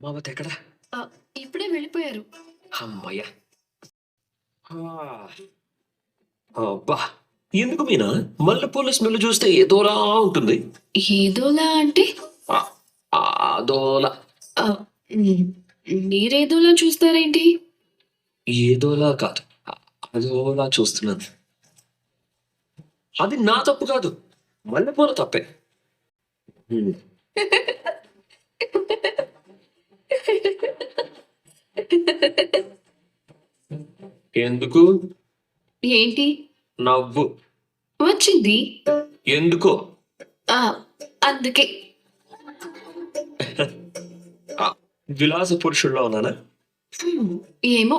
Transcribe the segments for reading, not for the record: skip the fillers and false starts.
మావత్ ఎక్కడ? ఆ! ఇప్పుడే వెళ్ళిపోయారు. హమ్మయ్య! ఆ! అబ్బా! ఎందుకు మీనా మల్లెపూల స్మెల్ చూస్తే ఏదోలా ఉంటుంది. ఏదోలా అంటే? ఆ! అదోలా ఆహ్, హ్మ్. మీరేదోలా చూస్తారేంటి? ఏదోలా కాదు. అదోలా చూస్తున్నాను. అది నా తప్పు కాదు. మల్లెపూల తప్పే. హ్మ్. ఎందుకు? ఏంటి? నవ్వు. వచ్చింది. ఎందుకో? ఆ! అందుకే. ఆ! విలాస పురుషుడిలా ఉన్నానా? హ్మ్. ఏమో.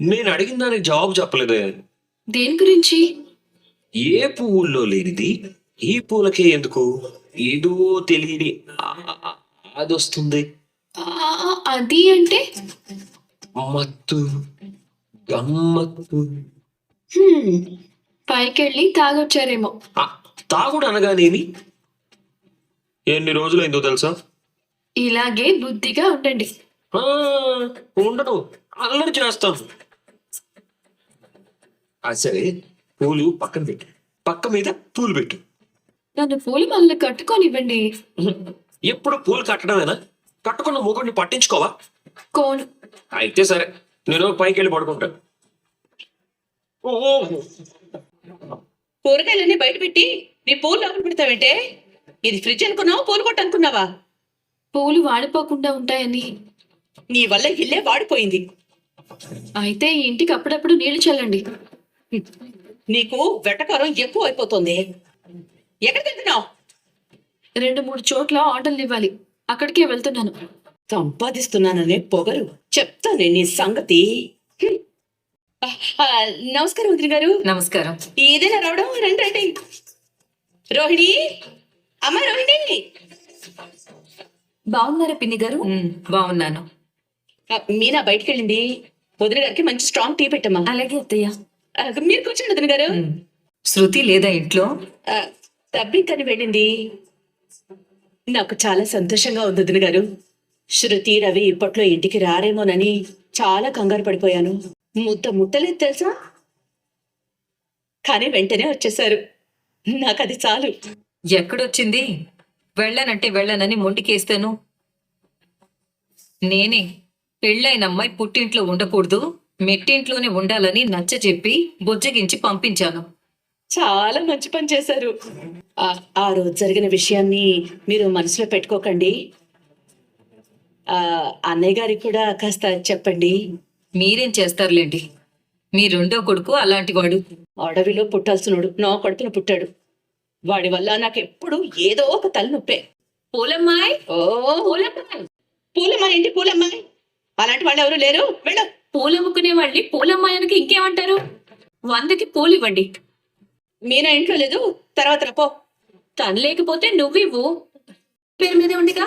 నేను అడిగిన దానికి జవాబు చెప్పలేదే. దేని గురించి? ఏ పువ్వుల్లో లేనిది ఈ పూలకే ఎందుకు? ఏదో తెలియని అదొస్తుంది. అది అంటే? మత్తు, గమ్మత్తు. హ్మ్. పైకెళ్ళి తాగొచ్చారేమో. ఆ! తాగుడు అనగానేమి? ఎన్ని రోజులైందో తెలుసా? ఇలాగే బుద్ధిగా ఉండండి. ఆ! ఉండను. అల్లరి చేస్తాను. సరే పూలు పక్కన పెట్టు. పక్క మీద పూలు పెట్టు. నన్ను పూలమాలలు కట్టుకోనివ్వండి. ఎప్పుడు పూలు కట్టడమేనా? కట్టుకున్న మొగుడిని పట్టించుకోవా? కోను. అయితే సరే. నేను పైకెళ్ళి పడుకుంటాను. ఓ! కూరగాయలన్నీ బయట పెట్టి నీ పూలు లోపల పెడతావంటే ఇది ఫ్రిడ్జ్ అనుకున్నావా పూల కొట్టు అనుకున్నావా? పూలు వాడిపోకుండా ఉంటాయని. నీ వల్ల ఇల్లే వాడిపోయింది. అయితే ఈ ఇంటికి అప్పుడప్పుడు నీళ్లు చల్లండి. నీకు వెటకారం ఎక్కువ అయిపోతుంది. ఎక్కడికి వెళ్తున్నావు? 2, 3 చోట్ల ఆర్డర్లు ఇవ్వాలి. అక్కడికే వెళ్తున్నాను. సంపాదిస్తున్నాననే పొగరు. చెప్తానే నీ సంగతి. హ్మ్. ఆ, ఆ, నమస్కారం వదిన గారు. నమస్కారం. ఏదైనా రావడం రండి రండి. రోహిణి, అమ్మ రోహిణి. బాగున్నారా పిన్ని గారు? బాగున్నాను. మీనా బయటికి వెళ్ళింది. వదిన గారికి మంచి స్ట్రాంగ్ టీ పెట్టమ్మా. అలాగే అత్తయ్య. మీరు కూర్చోండి వదిన గారు. శృతి లేదా ఇంట్లో? తబ్బికని వెళ్ళింది. నాకు చాలా సంతోషంగా ఉంది వదిన గారు. శృతి రవి ఇప్పట్లో ఇంటికి రారేమోనని చాలా కంగారు పడిపోయాను. ముట్టలేదు తెలుసా, కానీ వెంటనే వచ్చేసారు. నాకు అది చాలు. ఎక్కడొచ్చింది? వెళ్ళనంటే వెళ్ళనని మొండికేస్తాను. నేనే పెళ్ళైన అమ్మాయి పుట్టింట్లో ఉండకూడదు, మెట్టింట్లోనే ఉండాలని నచ్చ చెప్పి బుజ్జగించి పంపించాను. చాలా మంచి పని చేశారు. ఆ రోజు జరిగిన విషయాన్ని మీరు మనసులో పెట్టుకోకండి. అన్నయ్య గారికి కూడా కాస్త చెప్పండి. మీరేం చేస్తారులేండి, మీ రెండో కొడుకు అలాంటివాడు. అడవిలో పుట్టాల్సినోడు నా కడుపున పుట్టాడు. వాడి వల్ల నాకు ఎప్పుడు ఏదో ఒక తలనొప్పే. పూలమ్మాయి, ఓ పూలమ్మాయి. పూలమ్మాయి ఏంటి పూలమ్మాయి? అలాంటి వాళ్ళు ఎవరు లేరు. వెళ్ళు. పూలమ్ముకునే వాళ్ళని పూలమ్మాయనికి ఇంకేమంటారు? 100కి పూలు ఇవ్వండి. మీనా ఇంట్లో లేదు, తర్వాత రా పో. తను లేకపోతే నువ్వివ్వు, పేరు మీదే ఉండిగా.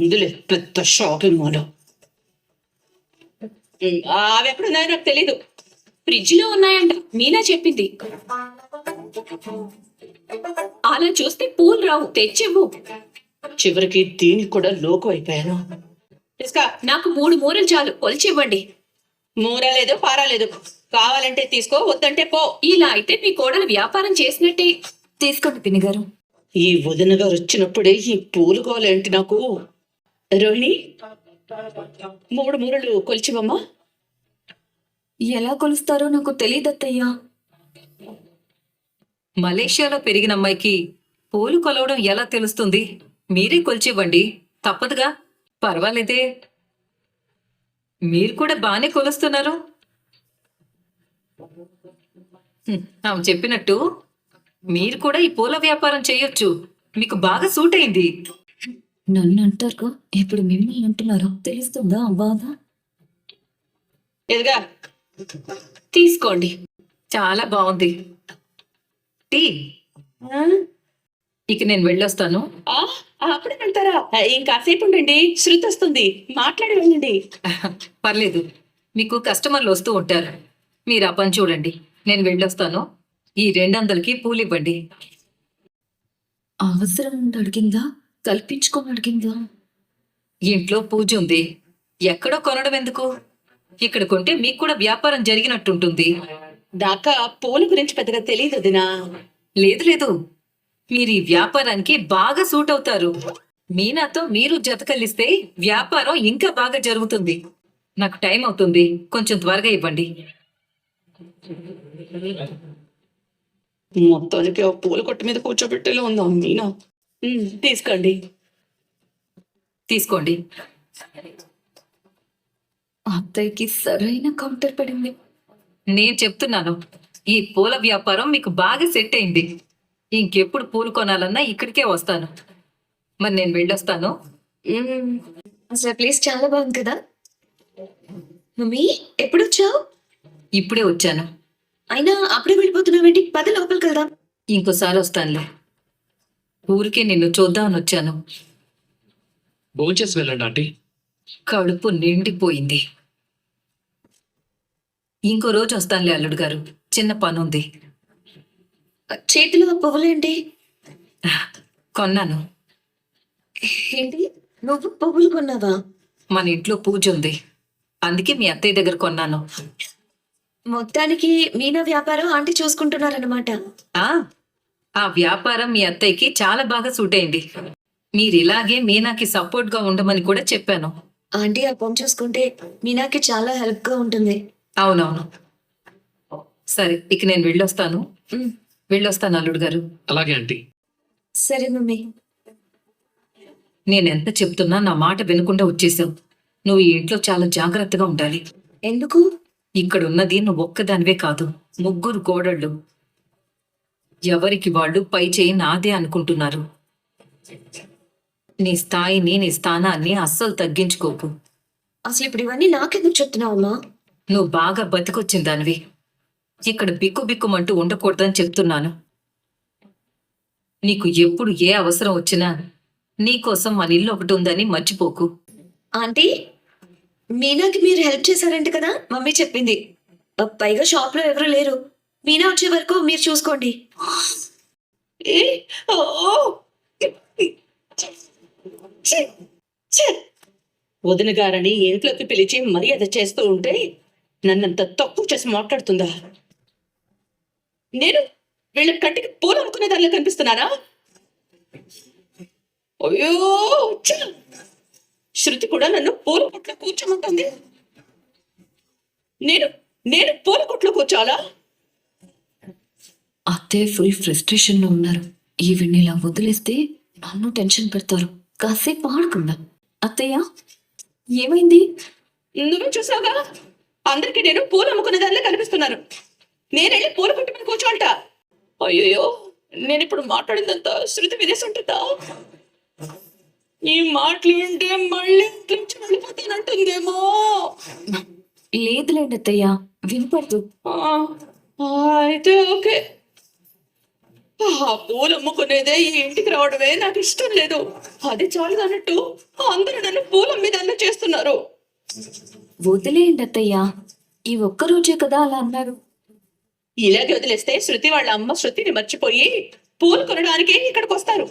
ఇందులే పెద్ద షాపింగ్ మాల్. అవి ఎక్కడున్నాయో నాకు తెలీదు. ఫ్రిడ్జ్ లో ఉన్నాయంట, మీనా చెప్పింది. అలా చూస్తే పూలు రావు, తెచ్చివ్వు. చివరికి దీనికి కూడా లోకు అయిపోయాను. తీసుకా. నాకు 3 మూరలు చాలు, కొలిచివ్వండి. మూరా లేదు పారా లేదు. కావాలంటే తీసుకో, వద్దంటే పో. ఇలా అయితే మీ కోడలు వ్యాపారం చేసినట్టే. తీసుకోండి పిన్నిగారు. ఈ వదిన గారు వచ్చినప్పుడే ఈ పూలు గోలేంటి నాకు. రోహిణి, 3 మూరలు కొలిచివమ్మా. ఎలా కొలుస్తారో నాకు తెలియదత్తయ్యా. మలేషియాలో పెరిగిన అమ్మాయికి పూలు కొలవడం ఎలా తెలుస్తుంది? మీరే కొలిచివ్వండి, తప్పదుగా. పర్వాలేదే, మీరు కూడా బానే కొలుస్తున్నారు. ఆమె చెప్పినట్టు మీరు కూడా ఈ పూల వ్యాపారం చేయొచ్చు. మీకు బాగా సూట్ అయింది. నన్ను అంటారు, ఇప్పుడు మిమ్మల్ని అంటున్నారా? తెలుస్తుందా బాధ? ఎదుగా తీసుకోండి, చాలా బాగుంది టీ. ఇక నేను వెళ్ళొస్తాను. అప్పుడే వెళ్తారా? ఇంకాసేపు ఉండండి, శృతి వస్తుంది, మాట్లాడి వెళ్ళండి. పర్లేదు, మీకు కస్టమర్లు వస్తూ ఉంటారు, మీరు ఆ పని చూడండి. నేను వెళ్ళొస్తాను. ఈ 200కి పూలు ఇవ్వండి. అవసరం అడిగిందా, కల్పించుకొని అడిగిందా? ఇంట్లో పూజ ఉంది, ఎక్కడో కొనడం ఎందుకు? ఇక్కడ కొంటే మీకు కూడా వ్యాపారం జరిగినట్టుంటుంది. దాకా పూల గురించి పెద్దగా తెలియదు వదినా. లేదు లేదు, మీరు ఈ వ్యాపారానికి బాగా సూట్ అవుతారు. మీనాతో మీరు జత కలిస్తే వ్యాపారం ఇంకా బాగా జరుగుతుంది. నాకు టైం అవుతుంది, కొంచెం త్వరగా ఇవ్వండి. మొత్తానికి ఆ పూల కొట్టు మీద కూర్చోబెట్టేలా ఉందా మీనా? తీసుకోండి. తీసుకోండి. అత్తయ్యకి సరైన కౌంటర్ పడింది. నేను చెప్తున్నాను, ఈ పూల వ్యాపారం మీకు బాగా సెట్ అయింది. ఇంకెప్పుడు పూలు కొనాలన్నా ఇక్కడికే వస్తాను. మరి నేను వెళ్ళొస్తాను. అసలు ప్లేస్ చాలా బాగుంది కదా. మమ్మీ ఎప్పుడు వచ్చావు? ఇప్పుడే వచ్చాను. అయినా అప్పుడే వెళ్ళిపోతున్నావేంటి? పద లోపలికి వెళ్దాం. ఇంకోసారి వస్తానులే. ఊరికే నిన్ను చూద్దామని వచ్చాను. భోంచేసి వెళ్ళండి ఆంటీ. కడుపు నిండిపోయింది. ఇంకో రోజు వస్తానులే అల్లుడు గారు, చిన్న పనుంది. చేతిలో పువ్వులేంటి? కొన్నాను. ఏంటి నువ్వు పువ్వులు కొన్నావా? మన ఇంట్లో పూజ ఉంది, అందుకే మీ అత్తయ్య దగ్గర కొన్నాను. మొత్తానికి మీనా వ్యాపారం ఆంటీ చూసుకుంటున్నారన్నమాట. ఆ ఆ వ్యాపారం మీ అత్తయ్యకి చాలా బాగా సూట్ అయింది. మీరు ఇలాగే మీనాకి సపోర్ట్ గా ఉండమని కూడా చెప్పాను. ఆంటీ ఆ పని చూసుకుంటే మీనాకి చాలా హెల్ప్ గా ఉంటుంది. అవునవును. సరే, ఇక నేను వెళ్ళొస్తాను. వెళ్ళొస్తాను అల్లుడు గారు. అలాగే ఆంటీ. సరే మమ్మీ. నేనెంత చెప్తున్నా నా మాట వినకుండా వచ్చేసావు. నువ్వు ఈ ఇంట్లో చాలా జాగ్రత్తగా ఉండాలి. ఎందుకు? ఇక్కడున్నది నువ్వు ఒక్కదానివే కాదు, ముగ్గురు కోడళ్ళు. ఎవరికి వాళ్ళు పై చేయి నాదే అనుకుంటున్నారు. నీ స్థాయిని, నీ స్థానాన్ని అస్సలు తగ్గించుకోకు. అసలు ఇప్పుడు ఇవన్నీ నాకెందుకు చెప్తున్నావమ్మా? నువ్వు బాగా బతికొచ్చిన దానివి. ఇక్కడ బిక్కు బిక్కుమంటూ ఉండకూడదని చెప్తున్నాను. నీకు ఎప్పుడు ఏ అవసరం వచ్చినా నీకోసం మన ఇల్లు ఒకటి ఉందని మర్చిపోకు. ఆంటీ మీనాకి మీరు హెల్ప్ చేశారంట కదా, మమ్మీ చెప్పింది. పైగా షాప్ లో ఎవరు లేరు. మీనా వచ్చే వరకు మీరు చూసుకోండి. ఏ, ఓ, ఛీ, ఛీ. వదిన గారని ఇంట్లోకి పిలిచి మర్యాద చేస్తూ ఉంటే నన్నంత తక్కువ చేసి మాట్లాడుతుందా? నేను వీళ్ళ కంటికి పూలు అమ్ముకునే దానిలో కనిపిస్తున్నానా? అయ్యో ఛీ. శృతి కూడా నన్ను పూల కొట్లో కూర్చోమంటుంది. నేను నేను పూల కొట్లో కూర్చోాలా? అత్తయ్య ఫుల్ ఫ్రస్ట్రేషన్ లో ఉన్నారు. ఈవిడ్ని ఇలా వదిలేస్తే నన్ను టెన్షన్ పెడతారు. కాసేపు ఆడుకుందాం. అత్తయ్య ఏమైంది? నువ్వే చూసావుగా, అందరికి నేను పూలు అమ్ముకునే దానిలో కనిపిస్తున్నాను. నేనెళ్ళి పూల కొట్టు మీద కూర్చోంట. అయ్యో, నేను ఇప్పుడు మాట్లాడిందంతా శృతి వినేసుంటుందా? ఈ మాటలు వింటే మళ్ళీ ఇంట్లో నుంచి వెళ్ళిపోతానంటుందేమో. లేదులేండి అత్తయ్య, వినపడదు. అయితే ఓకే. ఆ పూలు అమ్ముకునేదే ఈ ఇంటికి రావడమే నాకు ఇష్టం లేదు. అది చాలు అన్నట్టు అందరూ నన్ను పూలు అమ్మేదాన్ని చేస్తున్నారు. వదిలేయండి అత్తయ్య, ఈ ఒక్కరోజే కదా అలా అన్నారు. ఇలాగే వదిలేస్తే శృతి వాళ్ళ అమ్మ శృతిని మర్చిపోయి పూలు కొనడానికి ఇక్కడికి వస్తారు.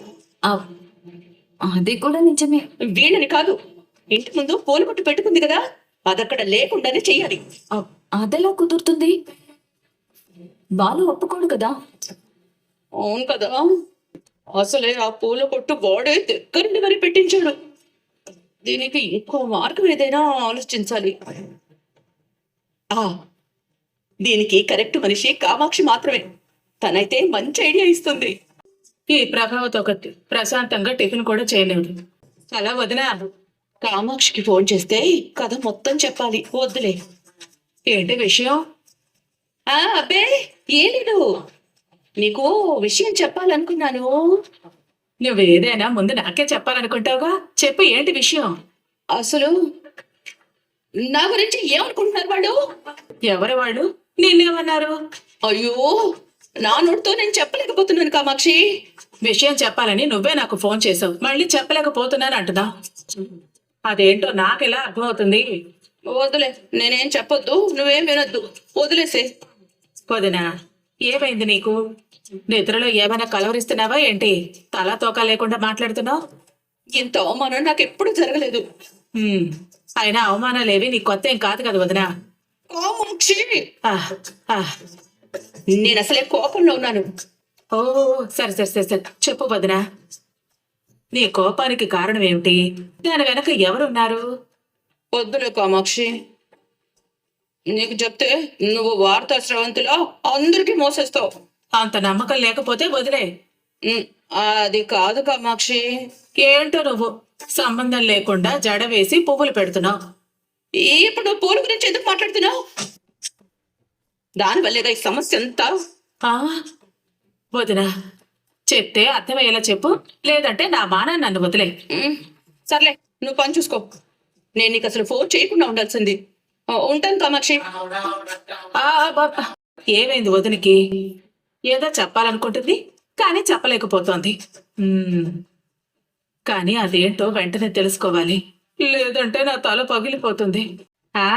అది కూడా నిజమే. వీళ్ళని కాదు, ఇంటి ముందు పూలు కొట్టు పెట్టుకుంది కదా, అదక్కడ లేకుండానే చెయ్యాలి. అదెలా కుదురుతుంది? బాలు ఒప్పుకోడు కదా. అవును కదా, అసలే ఆ పూల కొట్టు వాడే దగ్గరుండి మరి పెట్టించాడు. దీనికి ఇంకో మార్గం ఏదైనా ఆలోచించాలి. దీనికి కరెక్ట్ మనిషి కామాక్షి మాత్రమే. తనైతే మంచి ఐడియా ఇస్తుంది. ఈ ప్రభావతో ఒకటి ప్రశాంతంగా టిఫిన్ కూడా చేయలేదు. అలా వదినా, కామాక్షికి ఫోన్ చేస్తే కథ మొత్తం చెప్పాలి. వద్దులే. ఏంటి విషయం? అబ్బే ఏం లేదు, నీకు విషయం చెప్పాలనుకున్నాను. నువ్వు ఏదైనా ముందు నాకే చెప్పాలనుకుంటావుగా, చెప్పు ఏంటి విషయం? అసలు నా గురించి ఏమనుకుంటున్నారు వాళ్ళు? ఎవరు వాళ్ళు? నిన్నేమన్నారు? అయ్యో, నా నోటితో నేను చెప్పలేకపోతున్నాను కామాక్షి. విషయం చెప్పాలని నువ్వే నాకు ఫోన్ చేసావు, మళ్ళీ చెప్పలేకపోతున్నాను అంటున్నా. అదేంటో నాకెలా అర్థమవుతుంది? వదిలే, నేనేం చెప్పొద్దు, నువ్వేం వినొద్దు, వదిలేసే. వదినా, ఏమైంది నీకు? నిద్రలో ఏమైనా కలవరిస్తున్నావా ఏంటి? తలా తోక లేకుండా మాట్లాడుతున్నావు. ఇంత అవమానం నాకు ఎప్పుడు జరగలేదు. హ్మ్. అయినా అవమానాలేవి నీ కొత్త ఏం కాదు కదా వదినా. కామాక్షి, ఆహ్, ఆహ్. నేను అసలే కోపంలో ఉన్నాను. ఓ సరే సరే సరే సరే చెప్పు వదినా. నీ కోపానికి కారణం ఏమిటి? దాని వెనక ఎవరున్నారు? వద్దులే కామాక్షి, నీకు చెప్తే నువ్వు వార్తా స్రవంతిలో అందరికీ మోసేస్తావు. అంత నమ్మకం లేకపోతే వదిలే. అది కాదు కామాక్షి. ఏంటో నువ్వు సంబంధం లేకుండా జడ వేసి పువ్వులు పెడుతున్నావు. ఇప్పుడు నువ్వు పూల గురించి ఎందుకు మాట్లాడుతున్నావు? దానివల్లేగా ఈ సమస్య అంతా. ఆ, వదినా చెప్తే అర్థమయ్యేలా చెప్పు, లేదంటే నా మానాన్ని నన్ను వదిలే. సర్లే, నువ్వు పని చూసుకో. నేను నీకు అసలు ఫోన్ చేయకుండా ఉండాల్సింది. ఉంటాను కామాక్షి. ఆ, బాబా. ఏమైంది వదినికి? ఏదో చెప్పాలనుకుంటుంది కానీ చెప్పలేకపోతోంది. కానీ అదేంటో వెంటనే తెలుసుకోవాలి, లేదంటే నా తల పగిలిపోతుంది. ఆ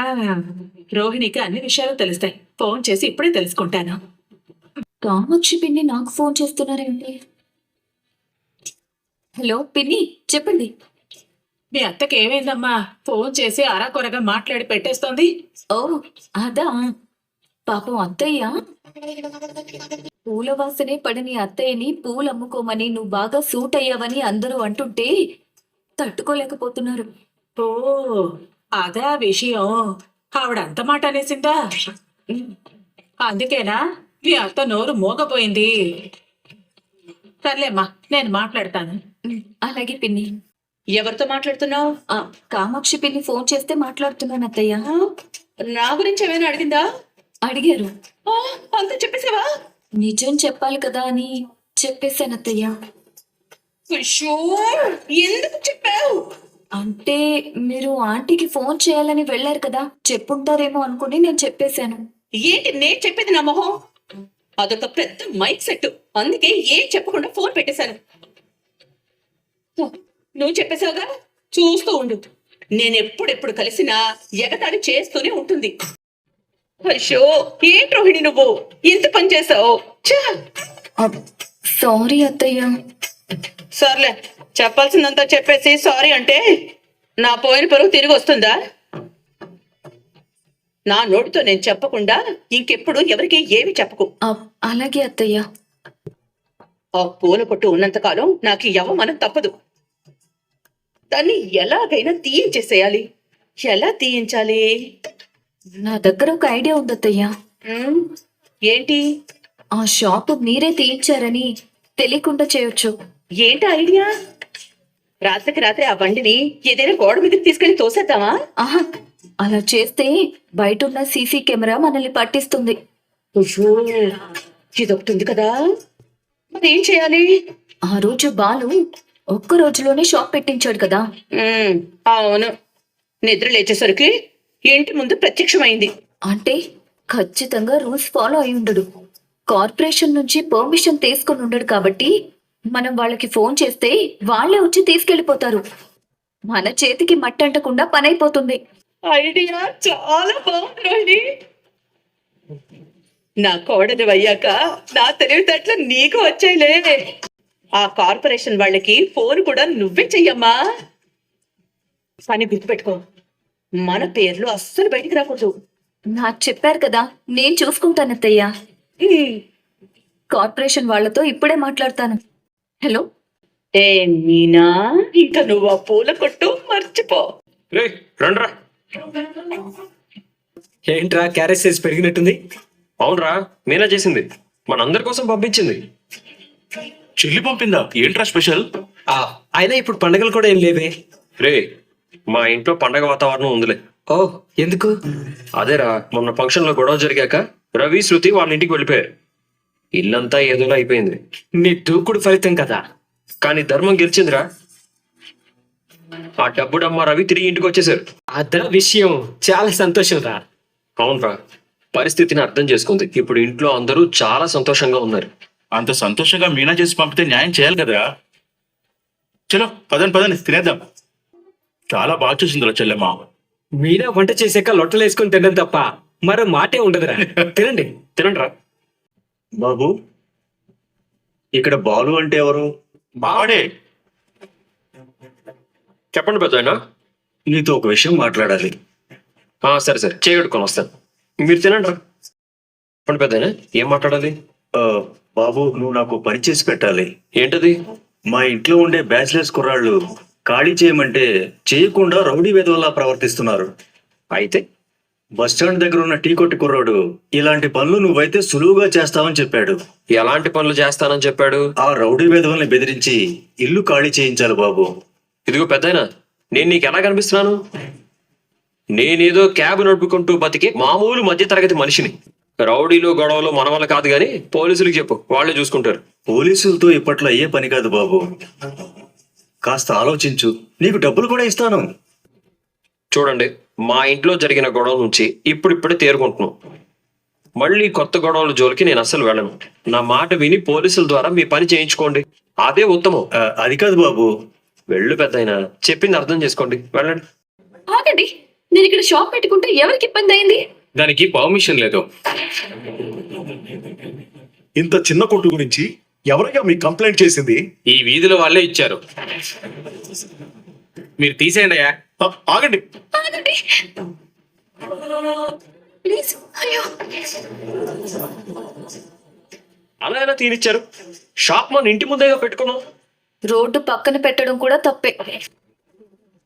రోహిణికి అన్ని విషయాలు తెలుస్తాయి. ఫోన్ చేసి ఇప్పుడే తెలుసుకుంటాను. కామాక్షి పిన్ని నాకు ఫోన్ చేస్తున్నారేంటి? హలో పిన్ని, చెప్పండి. మీ అత్తకి ఏమైందమ్మా? ఫోన్ చేసి అరాకొరగా మాట్లాడి పెట్టేస్తోంది. ఓ అదా, పాపం అత్తయ్య పూల వాసనే పడని అత్తయ్యని పూలు అమ్ముకోమని నువ్వు బాగా సూట్ అయ్యావని అందరూ అంటుంటే తట్టుకోలేకపోతున్నారు. ఓ అదా విషయం. ఆవిడ అంత మాట అనేసిందా? అందుకేనా మీ అత్త నోరు మోగపోయింది? సర్లేమ్మా, నేను మాట్లాడతాను. అలాగే పిన్ని. ఎవరితో మాట్లాడుతున్నావు? కామాక్షి పిన్ని ఫోన్ చేస్తే మాట్లాడుతున్నాను అత్తయ్య. నా గురించి ఏమైనా అడిగిందా? అడిగారు. అంతా చెప్పేసావా? నిజం చెప్పాలి కదా అని చెప్పేశాను అత్తయ్య. అయ్యో, ఎందుకు చెప్పావు? అంటే మీరు ఆంటీకి ఫోన్ చేయాలని వెళ్ళారు కదా, చెప్పుంటారేమో అనుకుని నేను చెప్పేశాను. ఏంటి నేను చెప్పేది? నా మొహం అదొక పెద్ద మైక్ సెట్, అందుకే ఏం చెప్పకుండా ఫోన్ పెట్టేశాను. నువ్వు చెప్పేశావుగా, చూస్తూ ఉండు. నేను ఎప్పుడెప్పుడు కలిసినా ఎగతాళి చేస్తూనే ఉంటుంది. అయ్యో, ఏంటి రోహిణి నువ్వు ఇంత పని చేసావు? సారీ అత్తయ్య. సర్లే, చెప్పాల్సిందంతా చెప్పేసి సారీ అంటే నా పోయిన పరువు తిరిగి వస్తుందా? నా నోటితో నేను చెప్పకుండా ఇంకెప్పుడు ఎవరికి ఏమి చెప్పకు. అలాగే అత్తయ్య. ఆ పూల కొట్టు ఉన్నంతకాలం నాకు ఈ అవమానం తప్పదు. దాన్ని ఎలాగైనా తీయించేసేయాలి. ఎలా తీయించాలి? నా దగ్గర ఒక ఐడియా ఉంది అత్తయ్య. ఏంటి? ఆ షాపు మీరే తీయించారని తెలియకుండా చేయొచ్చు. ఏంటి ఐడియా? రాత్రికి రాత్రి ఆ బండిని ఏదైనా గోడ మీదకి తీసుకెళ్లి తోసేద్దామా? ఆహా, అలా చేస్తే బయట ఉన్న సీసీ కెమెరా మనల్ని పట్టిస్తుంది. ఇదొకటి ఉంది కదా, మరి ఏం చేయాలి? ఆ రోజు బాలు ఒక్క రోజులోనే షాప్ పెట్టించాడు కదా. అవును, నిద్ర లేచేసరికి ఇంటి ముందు ప్రత్యక్షమైంది. అంటే ఖచ్చితంగా రూల్స్ ఫాలో అయి ఉండడు. కార్పొరేషన్ నుంచి పర్మిషన్ తీసుకుని ఉండడు కాబట్టి మనం వాళ్ళకి ఫోన్ చేస్తే వాళ్ళే వచ్చి తీసుకెళ్లిపోతారు. మన చేతికి మట్టి అంటకుండా పని అయిపోతుంది. ఐడియా చాలా బాగుంది రోహిణి. నా కోడలు అయ్యాక నా తెలివితేటలు నీకు వచ్చాయిలే. ఆ కార్పొరేషన్ వాళ్ళకి ఫోన్ కూడా నువ్వే చెయ్యమ్మా. కానీ గుర్తుపెట్టుకో, మన పేర్లు అస్సలు బయటికి రాకూడదు. నాకు చెప్పారు కదా, నేను చూసుకుంటాను అత్తయ్య. కార్పొరేషన్ వాళ్ళతో ఇప్పుడే మాట్లాడతాను. హలో ఏ మీనా, ఇంకా నువ్వు ఆ పూల కొట్టు మర్చిపో. రే రండ్రా. ఏంట్రా క్యారెట్ సైజ్ పెరిగినట్టుంది? అవునరా, మీనా చేసింది, మనందరి కోసం పంపించింది. చెల్లి పంపిందా? ఏంట్రా స్పెషల్? అయినా ఇప్పుడు పండగలు కూడా ఏం లేవే. రే, మా ఇంట్లో పండగ వాతావరణం ఉందిలే. ఓ ఎందుకు? అదేరా, మొన్న ఫంక్షన్ లో గొడవ జరిగాక రవి శృతి వాళ్ళ ఇంటికి వెళ్ళిపోయారు. ఇల్లంతా ఏదోలా అయిపోయింది. నీ దూకుడు ఫలితం కదా. కానీ ధర్మం గెలిచిందిరా. ఆ డబ్బుడమ్మ రవి తిరిగి ఇంటికి వచ్చేసారు. అదా విషయం, చాలా సంతోషం రా. అవునరా, పరిస్థితిని అర్థం చేసుకుంది. ఇప్పుడు ఇంట్లో అందరూ చాలా సంతోషంగా ఉన్నారు. అంత సంతోషంగా మీనా చేసి పంపితే న్యాయం చేయాలి కదరా. చలో పదండి తినేద్దాం. చాలా బాగా చేసిందిరా చెల్లెమ్మ. మీనా వంట చేసాక లొట్టలు వేసుకొని తినడం తప్ప మరో మాటే ఉండదురా. తినండి. తినండిరా. బాబు, ఇక్కడ బాలు అంటే ఎవరు? బాడే చెప్పండి పెద్దాయన. నీతో ఒక విషయం మాట్లాడాలి. సరే సరే, చేయగడుకొని వస్తాను. మీరు తినండి రా. చెప్పండి పెద్దాయన, ఏం మాట్లాడాలి? ఆ, బాబు, నువ్వు నాకు పని చేసి పెట్టాలి. ఏంటది? మా ఇంట్లో ఉండే బ్యాచిలర్స్ కుర్రాళ్ళు ఖాళీ చేయమంటే చేయకుండా రౌడీ వేధవల్లా ప్రవర్తిస్తున్నారు. అయితే బస్ స్టాండ్ దగ్గర ఉన్న టీ కొట్టి కుర్రాడు ఇలాంటి పనులు నువ్వైతే సులువుగా చేస్తావని చెప్పాడు. ఎలాంటి పనులు చేస్తానని చెప్పాడు? ఆ రౌడీ వేధవల్ని బెదిరించి ఇల్లు ఖాళీ చేయించాలి బాబు. ఇదిగో పెద్దాయన, నేను నీకు ఎలా కనిపిస్తున్నాను? నేనేదో క్యాబ్ నడుపుకుంటూ బతికి మామూలు మధ్యతరగతి మనిషిని. రౌడీలు గొడవలు మన వల్ల కాదు గాని పోలీసులకు చెప్పు, వాళ్ళే చూసుకుంటారు. పోలీసులతో ఇప్పట్లో అయ్యే పని కాదు బాబు. కాస్త ఆలోచించు, నీకు డబ్బులు కూడా ఇస్తాను. చూడండి, మా ఇంట్లో జరిగిన గొడవ నుంచి ఇప్పుడిప్పుడే తేరుకుంటున్నాం. మళ్ళీ కొత్త గొడవల జోలికి నేను అస్సలు వెళ్ళను. నా మాట విని పోలీసుల ద్వారా మీ పని చేయించుకోండి, అదే ఉత్తమం. అది కాదు బాబు. వెళ్ళు పెద్దాయన, చెప్పింది అర్థం చేసుకోండి, వెళ్ళండి. ఆగండి, నేను ఇక్కడ షాప్ పెట్టుకుంటే ఎవరికి ఇబ్బంది అయింది? దానికి పర్మిషన్ లేదు. ఇంత చిన్న కొట్టు గురించి ఎవరైనా మీకు కంప్లైంట్ చేసింది? ఈ వీధిలో వాళ్ళే ఇచ్చారు. మీరు తీసేయండి అయ్యా. ఆగండి. ఆగండి ప్లీజ్. అయ్యో, అలా ఎలా తీనిచ్చారు? షాప్ మన ఇంటి ముందేగా పెట్టుకున్నాం. రోడ్డు పక్కన పెట్టడం కూడా తప్పే.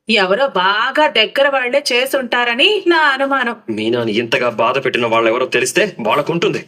ఎవరో బాగా దగ్గర వాళ్లే చేసుంటారని నా అనుమానం. మీనాని ఇంతగా బాధ పెట్టిన వాళ్ళు ఎవరో తెలిస్తే వాళ్ళకుంటుంది.